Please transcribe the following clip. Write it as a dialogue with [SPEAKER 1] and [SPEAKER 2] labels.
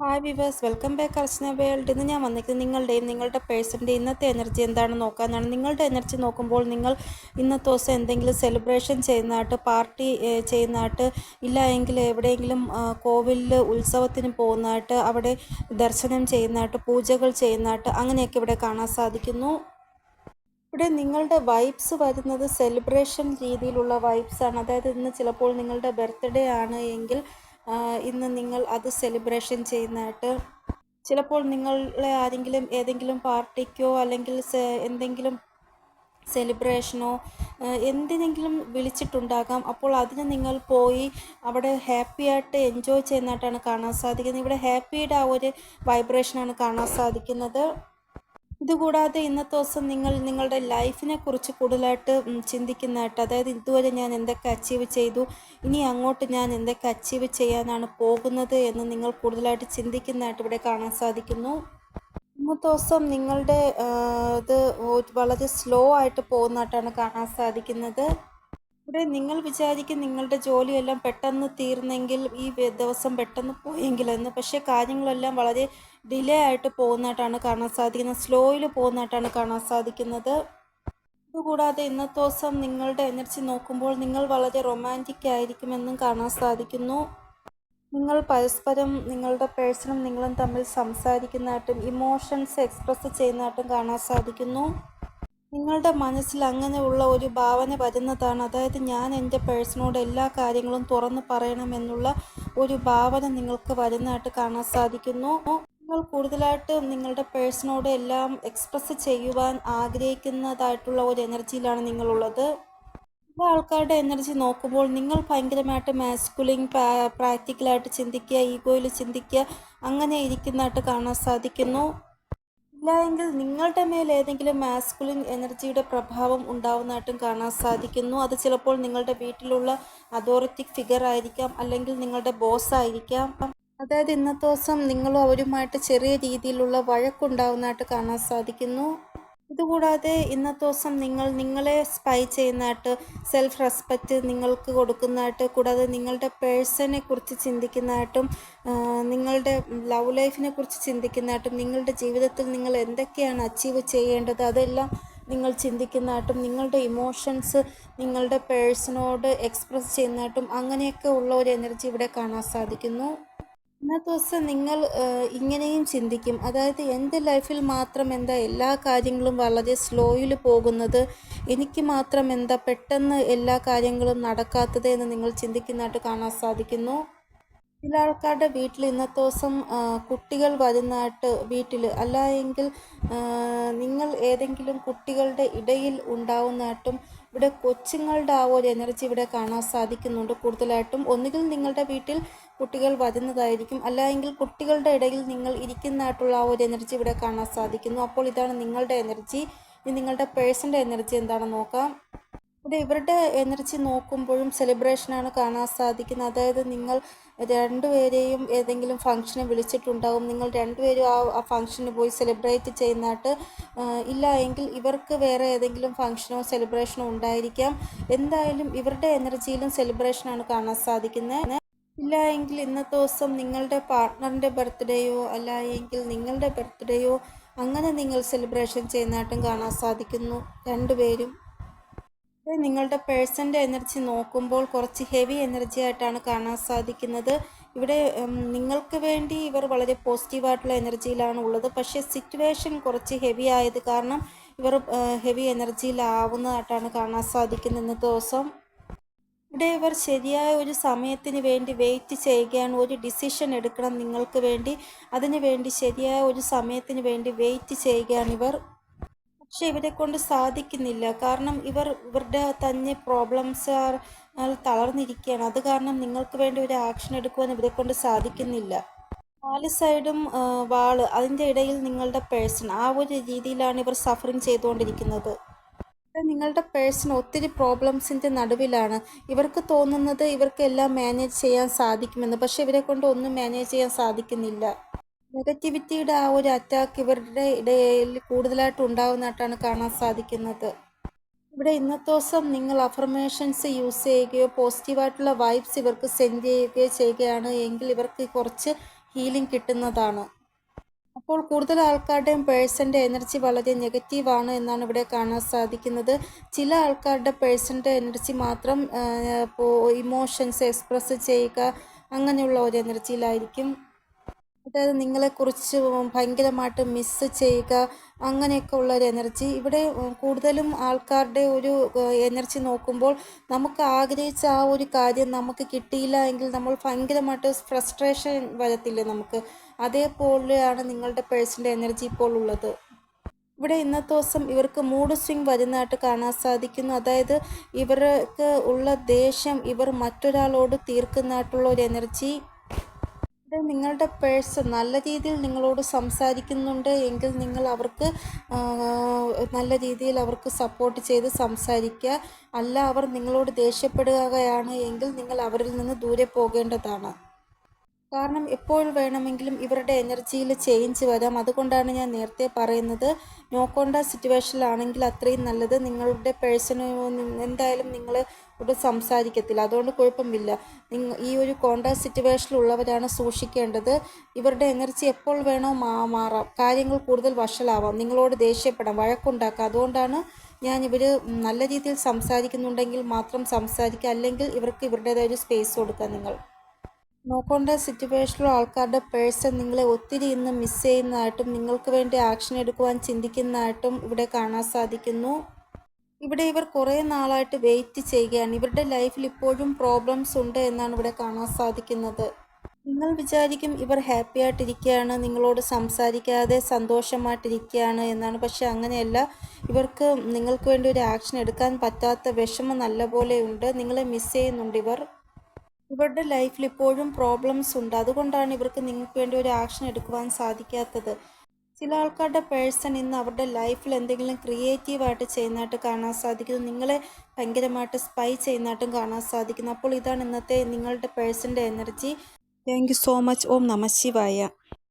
[SPEAKER 1] Hi viewers, welcome back അർച്ചന world. ഇന്ന് ഞാൻ വന്നിരിക്കുന്നത് നിങ്ങളുടെ പേഴ്സൻ്റെ ഇന്നത്തെ എനർജി എന്താണെന്ന് നോക്കാനാണ്. നിങ്ങളുടെ എനർജി നോക്കുമ്പോൾ നിങ്ങൾ ഇന്നത്തെ ദിവസം എന്തെങ്കിലും സെലിബ്രേഷൻ ചെയ്യുന്നതായിട്ട്, പാർട്ടി ചെയ്യുന്നതായിട്ട്, ഇല്ല എങ്കിൽ എവിടെയെങ്കിലും കോവിലിൽ ഉത്സവത്തിന് പോകുന്നതായിട്ട്, അവിടെ ദർശനം ചെയ്യുന്നതായിട്ട്, പൂജകൾ ചെയ്യുന്നതായിട്ട് അങ്ങനെയൊക്കെ ഇവിടെ കാണാൻ സാധിക്കുന്നു. ഇവിടെ നിങ്ങളുടെ വൈബ്സ് വരുന്നത് സെലിബ്രേഷൻ രീതിയിലുള്ള വൈബ്സാണ്. അതായത് ഇന്ന് ചിലപ്പോൾ നിങ്ങളുടെ ബർത്ത്ഡേ ആണ് എങ്കിൽ ഇന്ന് നിങ്ങൾ അത് സെലിബ്രേഷൻ ചെയ്യുന്നതായിട്ട്, ചിലപ്പോൾ നിങ്ങളെ ആരെങ്കിലും ഏതെങ്കിലും പാർട്ടിക്കോ അല്ലെങ്കിൽ എന്തെങ്കിലും സെലിബ്രേഷനോ എന്തിനെങ്കിലും വിളിച്ചിട്ടുണ്ടാകാം. അപ്പോൾ അതിന് നിങ്ങൾ പോയി അവിടെ ഹാപ്പി ആയിട്ട് എൻജോയ് ചെയ്യുന്നതായിട്ടാണ് കാണാൻ സാധിക്കുന്നത്. ഇവിടെ ഹാപ്പിയുടെ ആ ഒരു വൈബ്രേഷനാണ് കാണാൻ സാധിക്കുന്നത്. ഇതുകൂടാതെ ഇന്നത്തെ ദിവസം നിങ്ങൾ നിങ്ങളുടെ ലൈഫിനെ കുറിച്ച് കൂടുതലായിട്ട് ചിന്തിക്കുന്നതായിട്ട്, അതായത് ഇതുവരെ ഞാൻ എന്തൊക്കെ അച്ചീവ് ചെയ്തു, ഇനി അങ്ങോട്ട് ഞാൻ എന്തൊക്കെ അച്ചീവ് ചെയ്യാനാണ് പോകുന്നത് എന്ന് നിങ്ങൾ കൂടുതലായിട്ട് ചിന്തിക്കുന്നതായിട്ട് ഇവിടെ കാണാൻ സാധിക്കുന്നു. ഇന്നത്തെ ദിവസം നിങ്ങളുടെ ഇത് വളരെ സ്ലോ ആയിട്ട് പോകുന്നതായിട്ടാണ് കാണാൻ സാധിക്കുന്നത്. ഇവിടെ നിങ്ങൾ വിചാരിക്കും നിങ്ങളുടെ ജോലിയെല്ലാം പെട്ടെന്ന് തീർന്നെങ്കിൽ, ഈ ദിവസം പെട്ടെന്ന് പോയെങ്കിലെന്ന്. പക്ഷേ കാര്യങ്ങളെല്ലാം വളരെ ഡിലേ ആയിട്ട് പോകുന്നതായിട്ടാണ് കാണാൻ സാധിക്കുന്നത്, സ്ലോയിൽ പോകുന്നതായിട്ടാണ് കാണാൻ സാധിക്കുന്നത്. ഇതുകൂടാതെ ഇന്നത്തെ ദിവസം നിങ്ങളുടെ എനർജി നോക്കുമ്പോൾ നിങ്ങൾ വളരെ റൊമാൻറ്റിക് ആയിരിക്കുമെന്നും കാണാൻ സാധിക്കുന്നു. നിങ്ങൾ പരസ്പരം നിങ്ങളുടെ പേഴ്സണും നിങ്ങളും തമ്മിൽ സംസാരിക്കുന്നതായിട്ടും ഇമോഷൻസ് എക്സ്പ്രസ് ചെയ്യുന്നതായിട്ടും കാണാൻ സാധിക്കുന്നു. നിങ്ങളുടെ മനസ്സിൽ അങ്ങനെയുള്ള ഒരു ഭാവന വരുന്നതാണ്. അതായത് ഞാൻ എൻ്റെ പേഴ്സണോട് എല്ലാ കാര്യങ്ങളും തുറന്ന് പറയണമെന്നുള്ള ഒരു ഭാവന നിങ്ങൾക്ക് വരുന്നതായിട്ട് കാണാൻ സാധിക്കുന്നു. നിങ്ങൾ കൂടുതലായിട്ട് നിങ്ങളുടെ പേഴ്സണോട് എല്ലാം എക്സ്പ്രസ് ചെയ്യുവാൻ ആഗ്രഹിക്കുന്നതായിട്ടുള്ള ഒരു എനർജിയിലാണ് നിങ്ങളുള്ളത്. ചില ആൾക്കാരുടെ എനർജി നോക്കുമ്പോൾ നിങ്ങൾ ഭയങ്കരമായിട്ട് മാസ്കുലിൻ, പ്രാക്ടിക്കലായിട്ട് ചിന്തിക്കുക, ഈഗോയിൽ ചിന്തിക്കുക, അങ്ങനെ ഇരിക്കുന്നതായിട്ട് കാണാൻ സാധിക്കുന്നു. ഇല്ല എങ്കിൽ നിങ്ങളുടെ മേൽ ഏതെങ്കിലും മാസ്കുലിൻ എനർജിയുടെ പ്രഭാവം ഉണ്ടാവുന്നതായിട്ടും കാണാൻ സാധിക്കുന്നു. അത് ചിലപ്പോൾ നിങ്ങളുടെ വീട്ടിലുള്ള അതോറിറ്റി ഫിഗർ ആയിരിക്കാം, അല്ലെങ്കിൽ നിങ്ങളുടെ ബോസ് ആയിരിക്കാം. അതായത് ഇന്നത്തെ ദിവസം നിങ്ങളും അവരുമായിട്ട് ചെറിയ രീതിയിലുള്ള വഴക്കുണ്ടാവുന്നതായിട്ട് കാണാൻ സാധിക്കുന്നു. ഇതുകൂടാതെ ഇന്നത്തെ ദിവസം നിങ്ങളെ സ്പൈ ചെയ്യുന്നതായിട്ട്, സെൽഫ് റെസ്പെക്റ്റ് നിങ്ങൾക്ക് കൊടുക്കുന്നതായിട്ട്, കൂടാതെ നിങ്ങളുടെ പേഴ്സണെ കുറിച്ച് ചിന്തിക്കുന്നതായിട്ടും, നിങ്ങളുടെ ലവ് ലൈഫിനെ കുറിച്ച് ചിന്തിക്കുന്നതായിട്ടും, നിങ്ങളുടെ ജീവിതത്തിൽ നിങ്ങൾ എന്തൊക്കെയാണ് അച്ചീവ് ചെയ്യേണ്ടത് അതെല്ലാം നിങ്ങൾ ചിന്തിക്കുന്നതായിട്ടും, നിങ്ങളുടെ ഇമോഷൻസ് നിങ്ങളുടെ പേഴ്സണോട് എക്സ്പ്രസ് ചെയ്യുന്നതായിട്ടും അങ്ങനെയൊക്കെ ഉള്ള ഒരു എനർജി ഇവിടെ കാണാൻ സാധിക്കുന്നു. ഇന്നത്തെ ദിവസം നിങ്ങൾ ഇങ്ങനെയും ചിന്തിക്കും, അതായത് എൻ്റെ ലൈഫിൽ മാത്രം എന്താ എല്ലാ കാര്യങ്ങളും വളരെ സ്ലോയിൽ പോകുന്നത്, എനിക്ക് മാത്രം എന്താ പെട്ടെന്ന് എല്ലാ കാര്യങ്ങളും നടക്കാത്തത് എന്ന് നിങ്ങൾ ചിന്തിക്കുന്നതായിട്ട് കാണാൻ സാധിക്കുന്നു. ചില ആൾക്കാരുടെ വീട്ടിൽ ഇന്നത്തെ ദിവസം കുട്ടികൾ വരുന്നതായിട്ട്, വീട്ടിൽ അല്ല എങ്കിൽ നിങ്ങൾ ഏതെങ്കിലും കുട്ടികളുടെ ഇടയിൽ ഉണ്ടാവുന്നതായിട്ടും, ഇവിടെ കൊച്ചുങ്ങളുടെ ആ ഒരു എനർജി ഇവിടെ കാണാൻ സാധിക്കുന്നുണ്ട് കൂടുതലായിട്ടും. ഒന്നുകിൽ നിങ്ങളുടെ വീട്ടിൽ കുട്ടികൾ വരുന്നതായിരിക്കും, അല്ല എങ്കിൽ കുട്ടികളുടെ ഇടയിൽ നിങ്ങൾ ഇരിക്കുന്നതായിട്ടുള്ള ആ ഒരു എനർജി ഇവിടെ കാണാൻ സാധിക്കുന്നു. അപ്പോൾ ഇതാണ് നിങ്ങളുടെ എനർജി. ഇനി നിങ്ങളുടെ പേഴ്സൻ്റെ എനർജി എന്താണെന്ന് നോക്കാം. ഇവിടെ ഇവരുടെ എനർജി നോക്കുമ്പോഴും സെലിബ്രേഷനാണ് കാണാൻ സാധിക്കുന്നത്. അതായത് നിങ്ങൾ രണ്ടുപേരെയും ഏതെങ്കിലും ഫംഗ്ഷന് വിളിച്ചിട്ടുണ്ടാവും, നിങ്ങൾ രണ്ടുപേരും ആ ഫംഗ്ഷന് പോയി സെലിബ്രേറ്റ് ചെയ്യുന്നതായിട്ട്, ഇല്ല എങ്കിൽ ഇവർക്ക് വേറെ ഏതെങ്കിലും ഫംഗ്ഷനോ സെലിബ്രേഷനോ ഉണ്ടായിരിക്കാം. എന്തായാലും ഇവരുടെ എനർജിയിലും സെലിബ്രേഷനാണ് കാണാൻ സാധിക്കുന്നത്. ഇല്ല എങ്കിൽ ഇന്നത്തെ ദിവസം നിങ്ങളുടെ പാർട്ട്ണറിൻ്റെ ബർത്ത്ഡേയോ അല്ല എങ്കിൽ നിങ്ങളുടെ ബർത്ത്ഡേയോ അങ്ങനെ നിങ്ങൾ സെലിബ്രേഷൻ ചെയ്യുന്നതായിട്ടും കാണാൻ സാധിക്കുന്നു രണ്ടുപേരും. നിങ്ങളുടെ പേഴ്സൻ്റെ എനർജി നോക്കുമ്പോൾ കുറച്ച് ഹെവി എനർജി ആയിട്ടാണ് കാണാൻ സാധിക്കുന്നത്. ഇവിടെ നിങ്ങൾക്ക് വേണ്ടി ഇവർ വളരെ പോസിറ്റീവായിട്ടുള്ള എനർജിയിലാണ് ഉള്ളത്. പക്ഷേ സിറ്റുവേഷൻ കുറച്ച് ഹെവി ആയത് കാരണം ഇവർ ഹെവി എനർജിയിലാവുന്നതായിട്ടാണ് കാണാൻ സാധിക്കുന്നത് ഇന്നത്തെ ദിവസം. ഇവിടെ ഇവർ ശരിയായ ഒരു സമയത്തിന് വേണ്ടി വെയിറ്റ് ചെയ്യുകയാണ്. ഒരു ഡിസിഷൻ എടുക്കണം നിങ്ങൾക്ക് വേണ്ടി, അതിനു വേണ്ടി ശരിയായ ഒരു സമയത്തിന് വേണ്ടി വെയിറ്റ് ചെയ്യുകയാണ് ഇവർ. പക്ഷെ ഇവരെ കൊണ്ട് സാധിക്കുന്നില്ല, കാരണം ഇവരുടെ തന്നെ പ്രോബ്ലംസ് തളർന്നിരിക്കുകയാണ്. അത് കാരണം നിങ്ങൾക്ക് വേണ്ടി ഒരു ആക്ഷൻ എടുക്കുവാൻ ഇവരെ കൊണ്ട് സാധിക്കുന്നില്ല. നാല് സൈഡും വാള്, അതിൻ്റെ ഇടയിൽ നിങ്ങളുടെ പേഴ്സൺ, ആ ഒരു രീതിയിലാണ് ഇവർ സഫറിങ് ചെയ്തുകൊണ്ടിരിക്കുന്നത്. നിങ്ങളുടെ പേഴ്സൺ ഒത്തിരി പ്രോബ്ലംസിൻ്റെ നടുവിലാണ്. ഇവർക്ക് തോന്നുന്നത് ഇവർക്കെല്ലാം മാനേജ് ചെയ്യാൻ സാധിക്കുമെന്ന്, പക്ഷെ ഇവരെ കൊണ്ട് ഒന്നും മാനേജ് ചെയ്യാൻ സാധിക്കുന്നില്ല. നെഗറ്റിവിറ്റിയുടെ ആ ഒരു അറ്റാക്ക് ഇവരുടെ ഇടയിൽ കൂടുതലായിട്ട് ഉണ്ടാകുന്നതായിട്ടാണ് കാണാൻ സാധിക്കുന്നത്. ഇവിടെ ഇന്നത്തെ ദിവസം നിങ്ങൾ അഫർമേഷൻസ് യൂസ് ചെയ്യുകയോ പോസിറ്റീവായിട്ടുള്ള വൈബ്സ് ഇവർക്ക് സെൻഡ് ചെയ്യുകയോ ചെയ്യുകയാണ് എങ്കിൽ ഇവർക്ക് കുറച്ച് ഹീലിംഗ് കിട്ടുന്നതാണ്. അപ്പോൾ കൂടുതൽ ആൾക്കാരുടെയും പേഴ്സൻ്റെ എനർജി വളരെ നെഗറ്റീവാണ് എന്നാണ് ഇവിടെ കാണാൻ സാധിക്കുന്നത്. ചില ആൾക്കാരുടെ പേഴ്സൻ്റെ എനർജി മാത്രം ഇമോഷൻസ് എക്സ്പ്രസ് ചെയ്യുക, അങ്ങനെയുള്ള ഒരു എനർജിയിലായിരിക്കും. അതായത് നിങ്ങളെക്കുറിച്ച് ഭയങ്കരമായിട്ട് മിസ്സ് ചെയ്യുക, അങ്ങനെയൊക്കെ ഉള്ള ഒരു എനർജി. ഇവിടെ കൂടുതലും ആൾക്കാരുടെ ഒരു എനർജി നോക്കുമ്പോൾ നമുക്ക് ആഗ്രഹിച്ച ആ ഒരു കാര്യം നമുക്ക് കിട്ടിയില്ല എങ്കിൽ നമ്മൾ ഭയങ്കരമായിട്ട് ഫ്രസ്ട്രേഷൻ വരത്തില്ലേ നമുക്ക്, അതേപോലെയാണ് നിങ്ങളുടെ പേഴ്സൻ്റെ എനർജി ഇപ്പോൾ ഉള്ളത്. ഇവിടെ ഇന്നത്തെ ദിവസം ഇവർക്ക് മൂഡ് സ്വിങ് വരുന്നതായിട്ട് കാണാൻ സാധിക്കുന്നു. അതായത് ഇവർക്ക് ഉള്ള ദേഷ്യം ഇവർ മറ്റൊരാളോട് തീർക്കുന്നതായിട്ടുള്ള ഒരു എനർജി. നിങ്ങളുടെ പേഴ്സൺ നല്ല രീതിയിൽ നിങ്ങളോട് സംസാരിക്കുന്നുണ്ട് എങ്കിൽ നിങ്ങൾ അവർക്ക് നല്ല രീതിയിൽ അവർക്ക് സപ്പോർട്ട് ചെയ്ത് സംസാരിക്കുക. അല്ല അവർ നിങ്ങളോട് ദേഷ്യപ്പെടുകയാണ് എങ്കിൽ നിങ്ങൾ അവരിൽ നിന്ന് ദൂരെ പോകേണ്ടതാണ്. കാരണം എപ്പോൾ വേണമെങ്കിലും ഇവരുടെ എനർജിയിൽ ചേഞ്ച് വരാം. അതുകൊണ്ടാണ് ഞാൻ നേരത്തെ പറയുന്നത്, നോ കോണ്ടാക്ട് സിറ്റുവേഷനിലാണെങ്കിൽ അത്രയും നല്ലത്. നിങ്ങളുടെ പേഴ്സണ് എന്തായാലും നിങ്ങളോട് സംസാരിക്കത്തില്ല, അതുകൊണ്ട് കുഴപ്പമില്ല. ഈ ഒരു കോണ്ടാക്ട് സിറ്റുവേഷനിലുള്ളവരാണ് സൂക്ഷിക്കേണ്ടത്. ഇവരുടെ എനർജി എപ്പോൾ വേണോ മാറാം, കാര്യങ്ങൾ കൂടുതൽ വഷളാവാം, നിങ്ങളോട് ദേഷ്യപ്പെടാം, വഴക്കുണ്ടാക്കാം. അതുകൊണ്ടാണ് ഞാൻ ഇവർ നല്ല രീതിയിൽ സംസാരിക്കുന്നുണ്ടെങ്കിൽ മാത്രം സംസാരിക്കുക, അല്ലെങ്കിൽ ഇവർക്ക് ഇവരുടേതായ ഒരു സ്പേസ് കൊടുക്കുക. നിങ്ങൾ നോ കോണ്ടാക്ട് സിറ്റുവേഷനിലുള്ള ആൾക്കാരുടെ പേഴ്സൺ നിങ്ങളെ ഒത്തിരി ഇന്ന് മിസ് ചെയ്യുന്നതായിട്ടും നിങ്ങൾക്ക് വേണ്ടി ആക്ഷൻ എടുക്കുവാൻ ചിന്തിക്കുന്നതായിട്ടും ഇവിടെ കാണാൻ സാധിക്കുന്നു. ഇവിടെ ഇവർ കുറേ നാളായിട്ട് വെയിറ്റ് ചെയ്യുകയാണ്. ഇവരുടെ ലൈഫിൽ ഇപ്പോഴും പ്രോബ്ലംസ് ഉണ്ട് എന്നാണ് ഇവിടെ കാണാൻ സാധിക്കുന്നത്. നിങ്ങൾ വിചാരിക്കും ഇവർ ഹാപ്പി ആയിട്ടിരിക്കുകയാണ്, നിങ്ങളോട് സംസാരിക്കാതെ സന്തോഷമായിട്ടിരിക്കുകയാണ് എന്നാണ്. പക്ഷെ അങ്ങനെയല്ല. ഇവർക്ക് നിങ്ങൾക്ക് വേണ്ടി ഒരു ആക്ഷൻ എടുക്കാൻ പറ്റാത്ത വിഷമം നല്ലപോലെ ഉണ്ട്. നിങ്ങളെ മിസ് ചെയ്യുന്നുണ്ട് ഇവർ. ഇവരുടെ ലൈഫിൽ ഇപ്പോഴും പ്രോബ്ലംസ് ഉണ്ട്. അതുകൊണ്ടാണ് ഇവർക്ക് നിങ്ങൾക്ക് വേണ്ടി ഒരു ആക്ഷൻ എടുക്കുവാൻ സാധിക്കാത്തത്. ചില ആൾക്കാരുടെ പേഴ്സൺ ഇന്ന് അവരുടെ ലൈഫിൽ എന്തെങ്കിലും ക്രിയേറ്റീവായിട്ട് ചെയ്യുന്നതായിട്ട് കാണാൻ സാധിക്കുന്നു. നിങ്ങളെ ഭയങ്കരമായിട്ട് സ്പൈ ചെയ്യുന്നതായിട്ടും കാണാൻ സാധിക്കുന്നു. അപ്പോൾ ഇതാണ് ഇന്നത്തെ നിങ്ങളുടെ പേഴ്സൻ്റെ energy. Thank you so much. ഓം നമഃ ശിവായ.